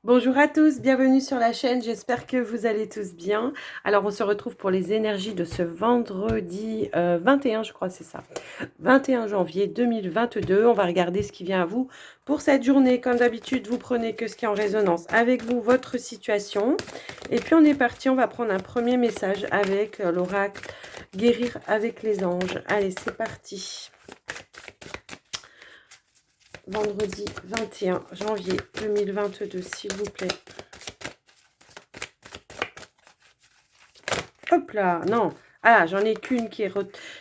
Bonjour à tous, bienvenue sur la chaîne, j'espère que vous allez tous bien. Alors on se retrouve pour les énergies de ce vendredi 21, je crois c'est ça, 21 janvier 2022. On va regarder ce qui vient à vous pour cette journée. Comme d'habitude, vous prenez que ce qui est en résonance avec vous, votre situation. Et puis on est parti, on va prendre un premier message avec l'oracle Guérir avec les anges. Allez, c'est parti. Vendredi 21 janvier 2022, s'il vous plaît. Hop là, non. Ah, j'en ai qu'une qui est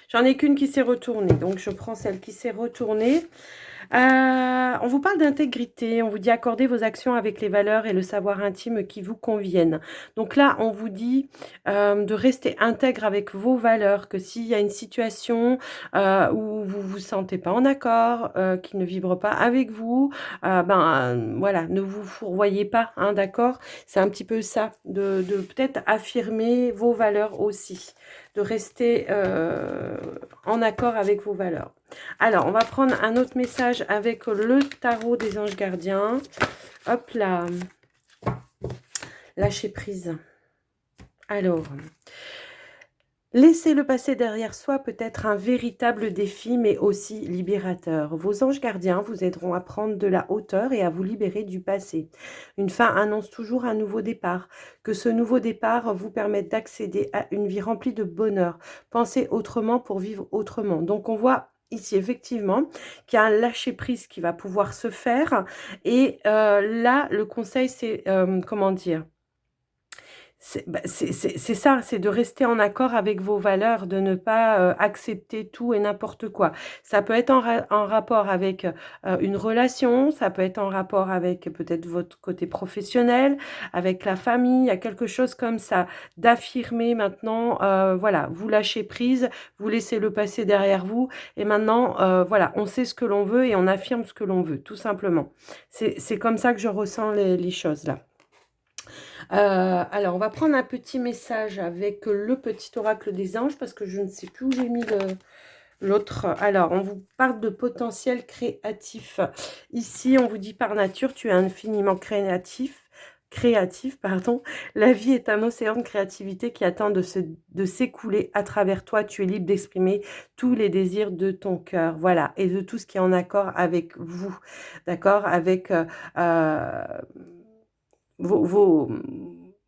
j'en ai qu'une qui s'est retournée. Donc, je prends celle qui s'est retournée. On vous parle d'intégrité. On vous dit accorder vos actions avec les valeurs et le savoir intime qui vous conviennent. Donc là, on vous dit de rester intègre avec vos valeurs. Que s'il y a une situation où vous vous sentez pas en accord, qui ne vibre pas avec vous, voilà, ne vous fourvoyez pas, hein, d'accord? C'est un petit peu ça, de peut-être affirmer vos valeurs aussi, de rester en accord avec vos valeurs. Alors, on va prendre un autre message avec le tarot des anges gardiens. Hop là, lâcher prise. Alors, laisser le passé derrière soi peut être un véritable défi, mais aussi libérateur. Vos anges gardiens vous aideront à prendre de la hauteur et à vous libérer du passé. Une fin annonce toujours un nouveau départ. Que ce nouveau départ vous permette d'accéder à une vie remplie de bonheur. Pensez autrement pour vivre autrement. Donc, on voit ici, effectivement, qu'il y a un lâcher-prise qui va pouvoir se faire. Et là, le conseil, c'est, comment dire, c'est ça, c'est de rester en accord avec vos valeurs, de ne pas accepter tout et n'importe quoi. Ça peut être en rapport avec une relation, ça peut être en rapport avec peut-être votre côté professionnel, avec la famille, il y a quelque chose comme ça, d'affirmer maintenant, voilà, vous lâchez prise, vous laissez le passé derrière vous, et maintenant, voilà, on sait ce que l'on veut et on affirme ce que l'on veut, tout simplement. C'est comme ça que je ressens les choses là. Alors, on va prendre un petit message avec le petit oracle des anges parce que je ne sais plus où j'ai mis l'autre. Alors, on vous parle de potentiel créatif. Ici, on vous dit par nature, tu es infiniment créatif. Créatif, pardon. La vie est un océan de créativité qui attend de s'écouler à travers toi. Tu es libre d'exprimer tous les désirs de ton cœur. Voilà. Et de tout ce qui est en accord avec vous. D'accord? Avec vos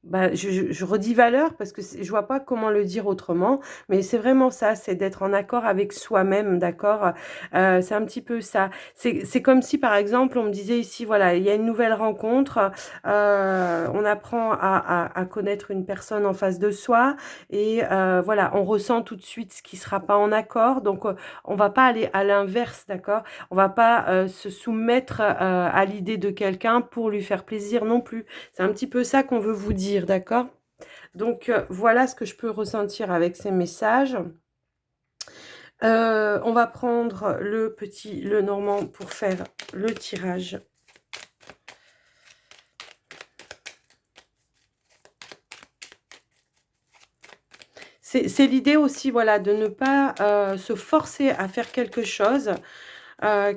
bah, je redis valeur parce que je vois pas comment le dire autrement, mais c'est vraiment ça, c'est d'être en accord avec soi-même, d'accord. C'est un petit peu ça. C'est comme si, par exemple, on me disait ici, voilà, il y a une nouvelle rencontre, on apprend à connaître une personne en face de soi et voilà, on ressent tout de suite ce qui sera pas en accord, donc on va pas aller à l'inverse, d'accord. On va pas se soumettre à l'idée de quelqu'un pour lui faire plaisir non plus. C'est un petit peu ça qu'on veut vous dire, d'accord? Donc, voilà ce que je peux ressentir avec ces messages. On va prendre le normand pour faire le tirage. C'est l'idée aussi, voilà, de ne pas se forcer à faire quelque chose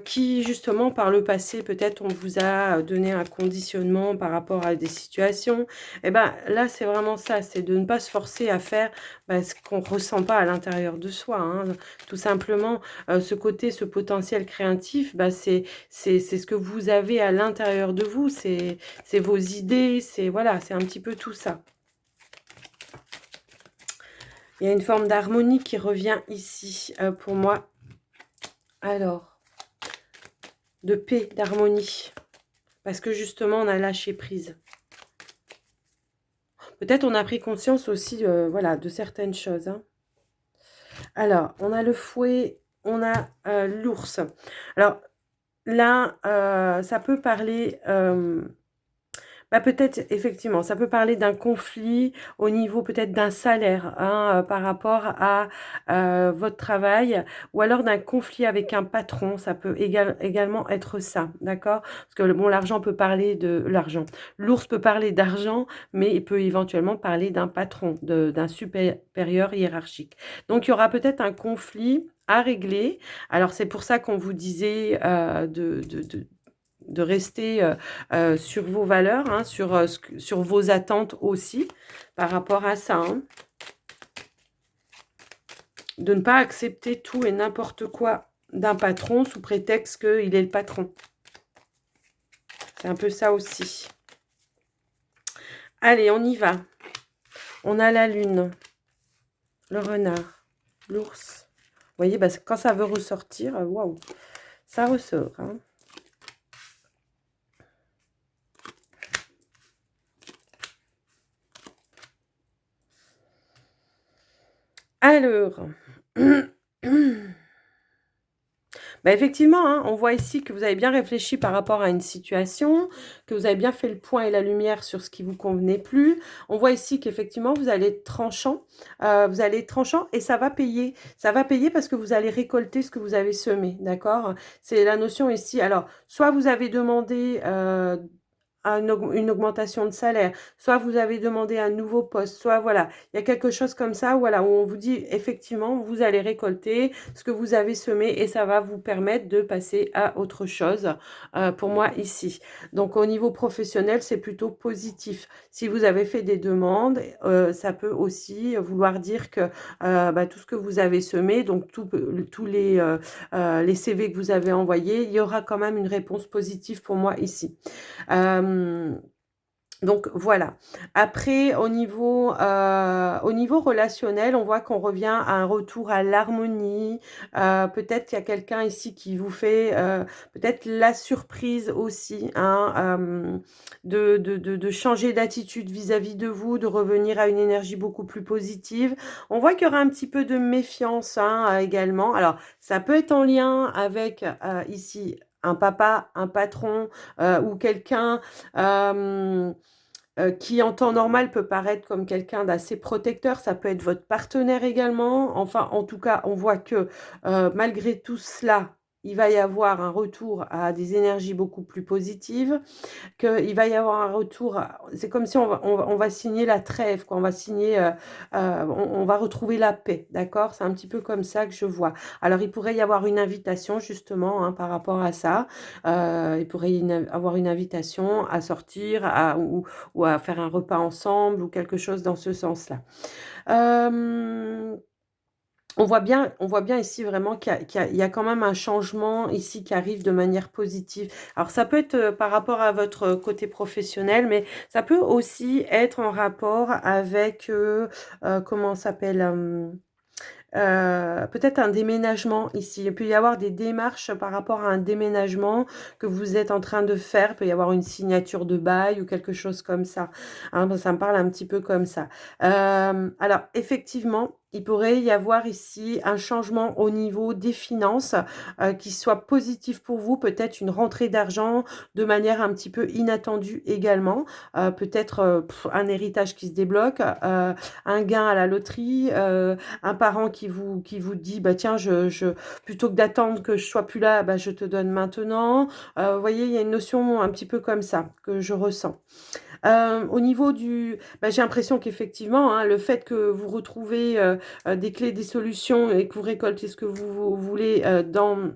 qui justement par le passé, peut-être on vous a donné un conditionnement par rapport à des situations. Et ben là, c'est vraiment ça, c'est de ne pas se forcer à faire ce qu'on ne ressent pas à l'intérieur de soi, hein. Tout simplement, ce côté, ce potentiel créatif, c'est ce que vous avez à l'intérieur de vous, c'est vos idées, c'est voilà, c'est un petit peu tout ça. Il y a une forme d'harmonie qui revient ici pour moi. Alors, de paix, d'harmonie. Parce que justement, on a lâché prise. Peut-être on a pris conscience aussi voilà, de certaines choses, hein. Alors, on a le fouet, on a l'ours. Alors là, ça peut parler... peut-être, effectivement, ça peut parler d'un conflit au niveau peut-être d'un salaire, hein, par rapport à votre travail, ou alors d'un conflit avec un patron, ça peut également être ça, d'accord? Parce que bon, l'argent peut parler de l'argent. L'ours peut parler d'argent, mais il peut éventuellement parler d'un patron, d'un supérieur hiérarchique. Donc, il y aura peut-être un conflit à régler. Alors, c'est pour ça qu'on vous disait de rester sur vos valeurs, hein, sur vos attentes aussi par rapport à ça. Hein. De ne pas accepter tout et n'importe quoi d'un patron sous prétexte qu'il est le patron. C'est un peu ça aussi. Allez, on y va. On a la lune, le renard, l'ours. Vous voyez, bah, quand ça veut ressortir, waouh, ça ressort. Hein. Alors, bah effectivement, hein, on voit ici que vous avez bien réfléchi par rapport à une situation, que vous avez bien fait le point et la lumière sur ce qui vous convenait plus. On voit ici qu'effectivement, vous allez être tranchant et ça va payer. Ça va payer parce que vous allez récolter ce que vous avez semé, d'accord? C'est la notion ici. Alors, soit vous avez demandé une augmentation de salaire, soit vous avez demandé un nouveau poste, soit voilà, il y a quelque chose comme ça, voilà, où on vous dit effectivement, vous allez récolter ce que vous avez semé et ça va vous permettre de passer à autre chose pour moi ici. Donc au niveau professionnel, c'est plutôt positif. Si vous avez fait des demandes, ça peut aussi vouloir dire que bah, tout ce que vous avez semé, donc tous les CV que vous avez envoyés, il y aura quand même une réponse positive pour moi ici. Donc voilà. Après, au niveau relationnel, on voit qu'on revient à un retour à l'harmonie. Peut-être qu'il y a quelqu'un ici qui vous fait peut-être la surprise aussi, hein, de changer d'attitude vis-à-vis de vous, de revenir à une énergie beaucoup plus positive. On voit qu'il y aura un petit peu de méfiance hein, également. Alors, ça peut être en lien avec ici un papa, un patron ou quelqu'un qui en temps normal peut paraître comme quelqu'un d'assez protecteur, ça peut être votre partenaire également. Enfin, en tout cas, on voit que malgré tout cela, il va y avoir un retour à des énergies beaucoup plus positives, qu'il va y avoir un retour, c'est comme si on va signer la trêve, quoi. On va signer, on va retrouver la paix, d'accord? C'est un petit peu comme ça que je vois. Alors, il pourrait y avoir une invitation, justement, hein, par rapport à ça. Il pourrait y avoir une invitation à sortir ou à faire un repas ensemble ou quelque chose dans ce sens-là. Euh, on voit bien ici vraiment qu'il y a quand même un changement ici qui arrive de manière positive. Alors ça peut être par rapport à votre côté professionnel, mais ça peut aussi être en rapport avec, comment ça s'appelle peut-être un déménagement ici. Il peut y avoir des démarches par rapport à un déménagement que vous êtes en train de faire. Il peut y avoir une signature de bail ou quelque chose comme ça. Hein, ça me parle un petit peu comme ça. Alors, effectivement, il pourrait y avoir ici un changement au niveau des finances qui soit positif pour vous. Peut-être une rentrée d'argent de manière un petit peu inattendue également. Peut-être un héritage qui se débloque, un gain à la loterie, un parent qui vous dit bah tiens plutôt que d'attendre que je sois plus là bah je te donne maintenant. Vous voyez il y a une notion un petit peu comme ça que je ressens. Au niveau du bah, j'ai l'impression qu'effectivement hein, le fait que vous retrouvez des clés des solutions et que vous récoltez ce que vous voulez dans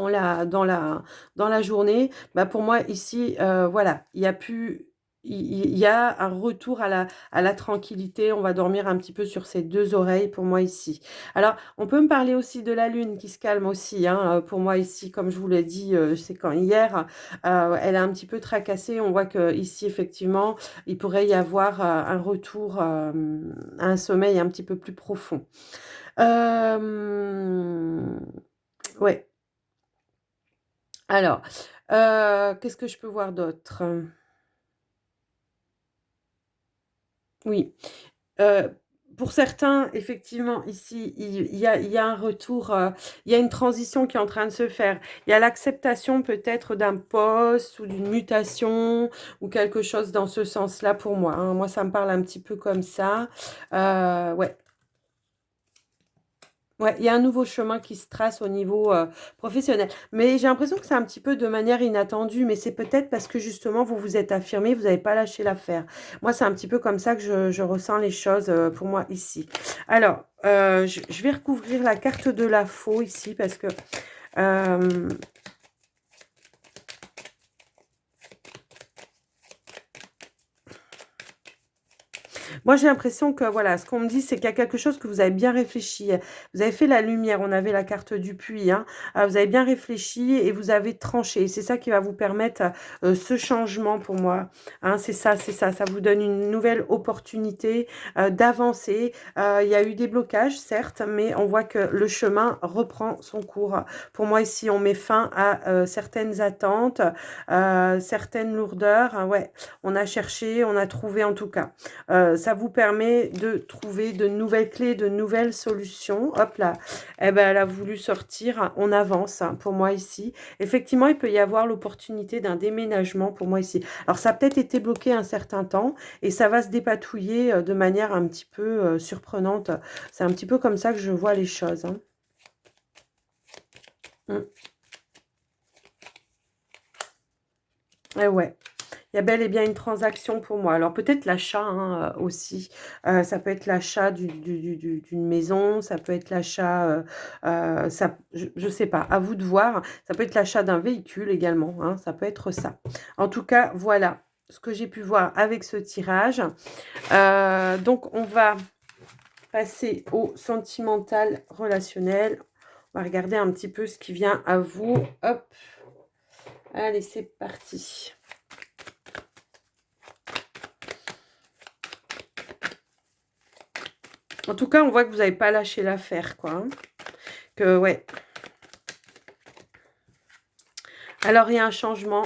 la journée, bah, pour moi ici, voilà, il y a plus il y a un retour à la tranquillité. On va dormir un petit peu sur ses 2 oreilles pour moi ici. Alors, on peut me parler aussi de la lune qui se calme aussi, hein, pour moi ici, comme je vous l'ai dit, c'est quand hier, elle a un petit peu tracassé. On voit que ici effectivement, il pourrait y avoir, un retour, à un sommeil un petit peu plus profond. Ouais. Alors, qu'est-ce que je peux voir d'autre? Oui, heu, pour certains, effectivement, ici, il y a un retour, il y a une transition qui est en train de se faire. Il y a l'acceptation peut-être d'un poste ou d'une mutation ou quelque chose dans ce sens-là pour moi, hein. Moi, ça me parle un petit peu comme ça. Ouais. Ouais, il y a un nouveau chemin qui se trace au niveau, professionnel. Mais j'ai l'impression que c'est un petit peu de manière inattendue, mais c'est peut-être parce que justement vous vous êtes affirmé, vous n'avez pas lâché l'affaire. Moi, c'est un petit peu comme ça que je ressens les choses, pour moi ici. Alors, je vais recouvrir la carte de la faux ici parce que, hem Moi, j'ai l'impression que, voilà, ce qu'on me dit, c'est qu'il y a quelque chose que vous avez bien réfléchi. Vous avez fait la lumière, on avait la carte du puits, hein. Vous avez bien réfléchi et vous avez tranché. C'est ça qui va vous permettre ce changement pour moi, hein. C'est ça, c'est ça. Ça vous donne une nouvelle opportunité d'avancer. Il y a eu des blocages, certes, mais on voit que le chemin reprend son cours. Pour moi, ici, on met fin à certaines attentes, certaines lourdeurs, hein. Ouais, on a cherché, on a trouvé en tout cas. Ça vous permet de trouver de nouvelles clés, de nouvelles solutions. Hop là, eh ben, elle a voulu sortir. On avance, hein, pour moi ici. Effectivement, il peut y avoir l'opportunité d'un déménagement pour moi ici. Alors, ça a peut-être été bloqué un certain temps et ça va se dépatouiller de manière un petit peu surprenante. C'est un petit peu comme ça que je vois les choses, hein. Eh ouais. Il y a bel et bien une transaction pour moi. Alors peut-être l'achat, hein, aussi. Ça peut être l'achat d'une maison, ça peut être l'achat, ça je sais pas, à vous de voir. Ça peut être l'achat d'un véhicule également, hein, ça peut être ça. En tout cas, voilà ce que j'ai pu voir avec ce tirage. Donc on va passer au sentimental relationnel. On va regarder un petit peu ce qui vient à vous. Hop. Allez, c'est parti. En tout cas, on voit que vous n'avez pas lâché l'affaire, quoi, hein. Que, ouais. Alors, il y a un changement.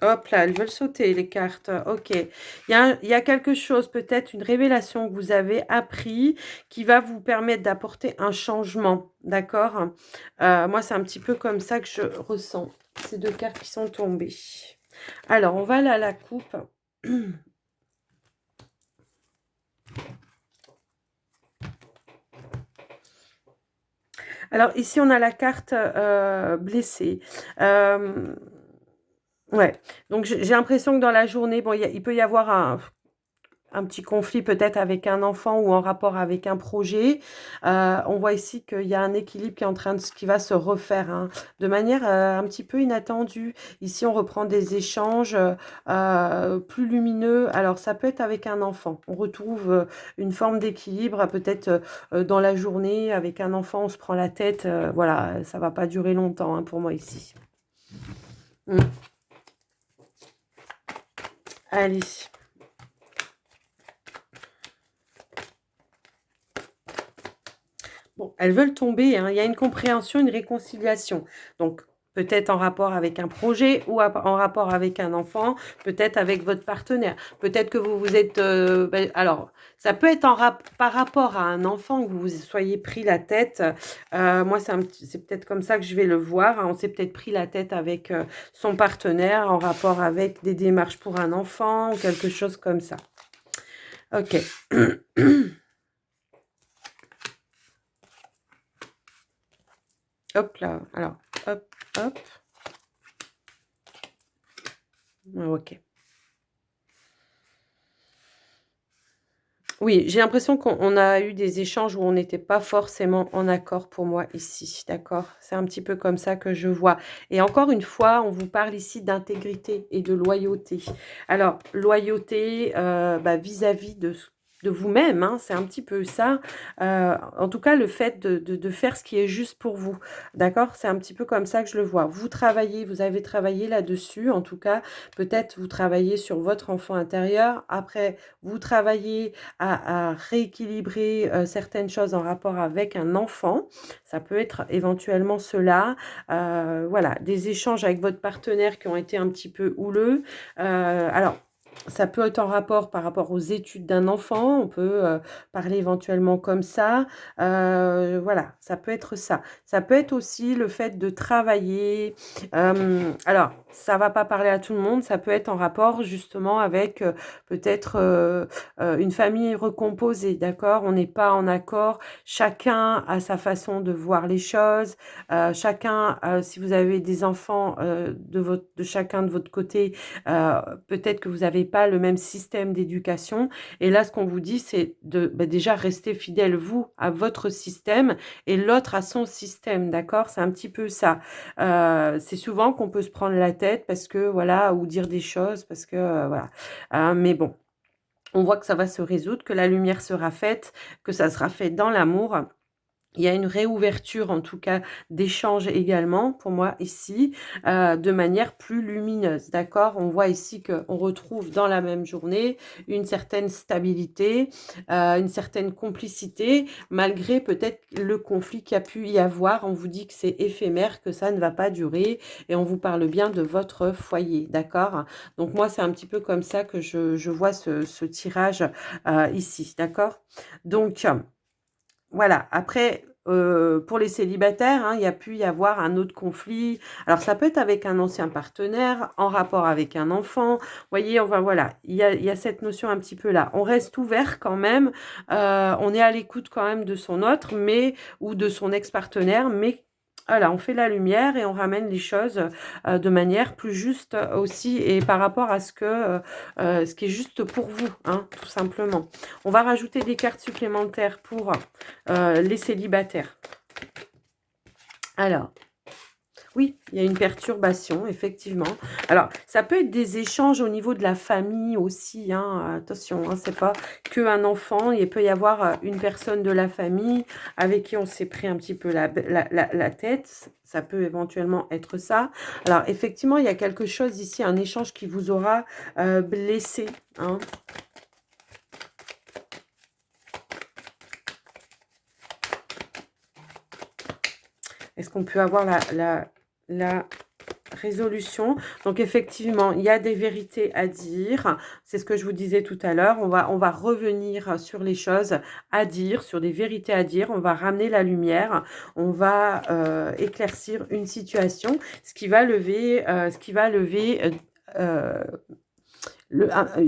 Hop là, elles veulent sauter, les cartes. OK. Il y a quelque chose, peut-être une révélation que vous avez appris qui va vous permettre d'apporter un changement. D'accord? Moi, c'est un petit peu comme ça que je ressens ces deux cartes qui sont tombées. Alors, on va aller à la coupe. Alors, ici, on a la carte blessée. Ouais, donc j'ai l'impression que dans la journée, bon, il peut y avoir un petit conflit peut-être avec un enfant ou en rapport avec un projet. On voit ici qu'il y a un équilibre qui est en train de qui va se refaire, hein, de manière un petit peu inattendue. Ici, on reprend des échanges plus lumineux. Alors, ça peut être avec un enfant. On retrouve une forme d'équilibre, peut-être dans la journée. Avec un enfant, on se prend la tête. Voilà, ça va pas durer longtemps, hein, pour moi ici. Allez. Bon, elles veulent tomber, hein. Il y a une compréhension, une réconciliation. Donc, peut-être en rapport avec un projet ou en rapport avec un enfant, peut-être avec votre partenaire. Peut-être que vous vous êtes... alors, ça peut être par rapport à un enfant que vous vous soyez pris la tête. Moi, c'est peut-être comme ça que je vais le voir, hein. On s'est peut-être pris la tête avec son partenaire en rapport avec des démarches pour un enfant ou quelque chose comme ça. Ok. Hop là, alors, hop, hop. Ok. Oui, j'ai l'impression qu'on a eu des échanges où on n'était pas forcément en accord pour moi ici, d'accord? C'est un petit peu comme ça que je vois et encore une fois, on vous parle ici d'intégrité et de loyauté. Alors, loyauté, vis-à-vis de vous-même, hein, c'est un petit peu ça. En tout cas, le fait de faire ce qui est juste pour vous, d'accord? C'est un petit peu comme ça que je le vois. Vous avez travaillé là-dessus, en tout cas, peut-être vous travaillez sur votre enfant intérieur. Après, vous travaillez à rééquilibrer certaines choses en rapport avec un enfant. Ça peut être éventuellement cela. Voilà, des échanges avec votre partenaire qui ont été un petit peu houleux. Alors, ça peut être en rapport par rapport aux études d'un enfant. On peut parler éventuellement comme ça. Voilà, ça peut être ça. Ça peut être aussi le fait de travailler. Alors, ça va pas parler à tout le monde. Ça peut être en rapport justement avec peut-être une famille recomposée, d'accord? On n'est pas en accord. Chacun a sa façon de voir les choses. Chacun, si vous avez des enfants de chacun de votre côté, peut-être que vous n'avez pas le même système d'éducation. Et là, ce qu'on vous dit, c'est de déjà rester fidèle, vous, à votre système et l'autre à son système, d'accord? C'est un petit peu ça. C'est souvent qu'on peut se prendre la tête parce que, voilà, ou dire des choses parce que, voilà. Mais bon, on voit que ça va se résoudre, que la lumière sera faite, que ça sera fait dans l'amour. Il y a une réouverture, en tout cas, d'échanges également, pour moi, ici, de manière plus lumineuse, d'accord? On voit ici qu'on retrouve dans la même journée une certaine stabilité, une certaine complicité, malgré peut-être le conflit qu'il y a pu y avoir. On vous dit que c'est éphémère, que ça ne va pas durer, et on vous parle bien de votre foyer, d'accord? Donc moi, c'est un petit peu comme ça que je vois ce tirage ici, d'accord? Donc, voilà, après, pour les célibataires, hein, il y a pu y avoir un autre conflit. Alors ça peut être avec un ancien partenaire, en rapport avec un enfant. Vous voyez, on va voilà, il y a cette notion un petit peu là. On reste ouvert quand même, on est à l'écoute quand même de son autre, mais ou de son ex-partenaire, mais voilà, on fait la lumière et on ramène les choses, de manière plus juste, aussi et par rapport à ce qui est juste pour vous, hein, tout simplement. On va rajouter des cartes supplémentaires pour les célibataires. Alors, oui, il y a une perturbation, effectivement. Alors, ça peut être des échanges au niveau de la famille aussi, hein. Attention, hein, c'est pas qu'un enfant. Il peut y avoir une personne de la famille avec qui on s'est pris un petit peu la tête. Ça peut éventuellement être ça. Alors, effectivement, il y a quelque chose ici, un échange qui vous aura blessé, hein. Est-ce qu'on peut avoir la résolution? Donc effectivement, il y a des vérités à dire. C'est ce que je vous disais tout à l'heure. On va revenir sur les choses à dire, sur des vérités à dire. On va ramener la lumière. On va éclaircir une situation, ce qui va lever euh,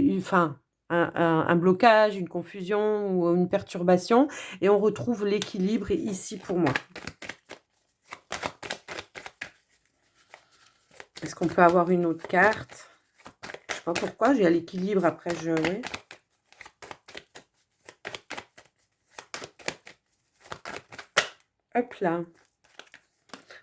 enfin, un blocage, une confusion ou une perturbation. Et on retrouve l'équilibre ici pour moi. Est-ce qu'on peut avoir une autre carte? Je sais pas pourquoi, j'ai à l'équilibre, après je... Oui. Hop là.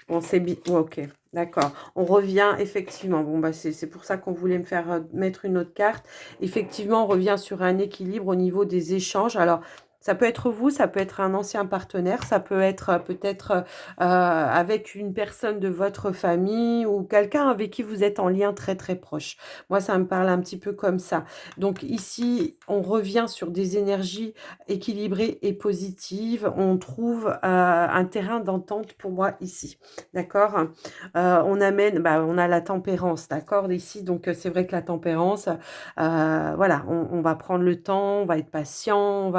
Bon, c'est bien. Ouais, ok, d'accord. On revient, effectivement. Bon, bah, c'est pour ça qu'on voulait me faire mettre une autre carte. Effectivement, on revient sur un équilibre au niveau des échanges. Alors, ça peut être vous, ça peut être un ancien partenaire, ça peut être peut-être avec une personne de votre famille ou quelqu'un avec qui vous êtes en lien très très proche. Moi, ça me parle un petit peu comme ça. Donc ici, on revient sur des énergies équilibrées et positives. On trouve un terrain d'entente pour moi ici. D'accord? On amène, on a la tempérance, d'accord, ici. Donc, c'est vrai que la tempérance, voilà, on va prendre le temps, on va être patient,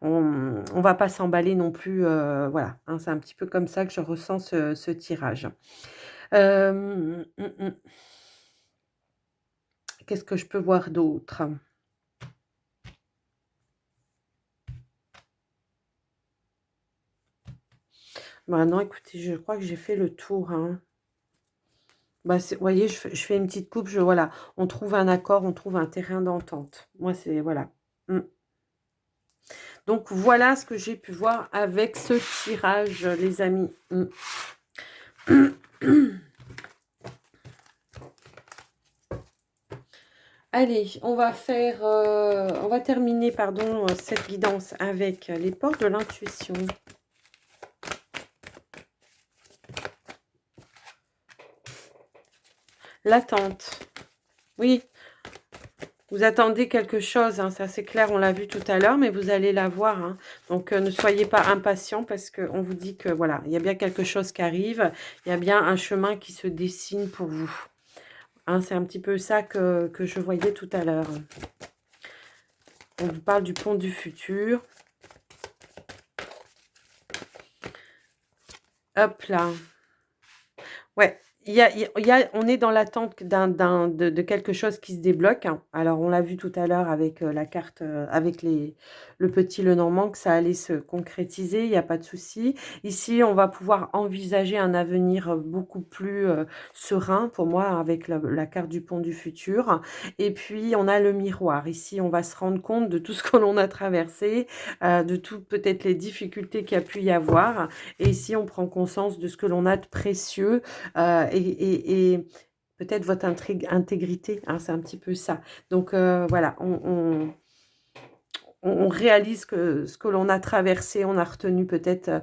on va pas s'emballer non plus, voilà, hein, c'est un petit peu comme ça que je ressens ce tirage. Qu'est-ce que je peux voir d'autre? Bah non, écoutez, je crois que j'ai fait le tour, hein. Bah, vous voyez, je fais une petite coupe, voilà, on trouve un accord, on trouve un terrain d'entente. Moi, c'est, voilà. Donc, voilà ce que j'ai pu voir avec ce tirage, les amis. Allez, on va terminer, pardon, cette guidance avec les portes de l'intuition. L'attente. Oui, vous attendez quelque chose, hein, ça c'est clair, on l'a vu tout à l'heure, mais vous allez l'avoir, hein. Donc, ne soyez pas impatients parce qu'on vous dit que, voilà, il y a bien quelque chose qui arrive, il y a bien un chemin qui se dessine pour vous. Hein, c'est un petit peu ça que je voyais tout à l'heure. On vous parle du pont du futur. Hop là. Ouais, On est dans l'attente de quelque chose qui se débloque, hein. Alors, on l'a vu tout à l'heure avec la carte, avec le petit Lenormand, que ça allait se concrétiser, il n'y a pas de souci. Ici, on va pouvoir envisager un avenir beaucoup plus serein pour moi avec la carte du pont du futur. Et puis, on a le miroir. Ici, on va se rendre compte de tout ce que l'on a traversé, de tout peut-être les difficultés qu'il y a pu y avoir. Et ici, on prend conscience de ce que l'on a de précieux et peut-être votre intégrité, hein, c'est un petit peu ça. Donc voilà, on réalise que ce que l'on a traversé, on a retenu peut-être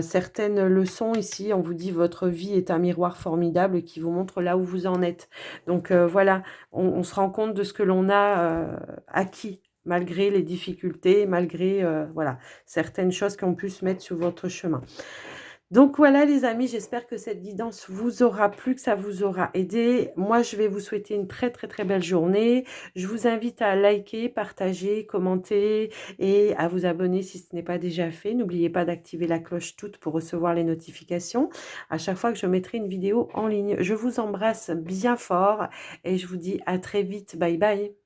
certaines leçons ici. On vous dit votre vie est un miroir formidable qui vous montre là où vous en êtes. Donc voilà, on se rend compte de ce que l'on a acquis malgré les difficultés, malgré voilà, certaines choses qui ont pu se mettre sur votre chemin. Donc voilà les amis, j'espère que cette guidance vous aura plu, que ça vous aura aidé. Moi, je vais vous souhaiter une très très très belle journée. Je vous invite à liker, partager, commenter et à vous abonner si ce n'est pas déjà fait. N'oubliez pas d'activer la cloche toute pour recevoir les notifications à chaque fois que je mettrai une vidéo en ligne. Je vous embrasse bien fort et je vous dis à très vite. Bye bye.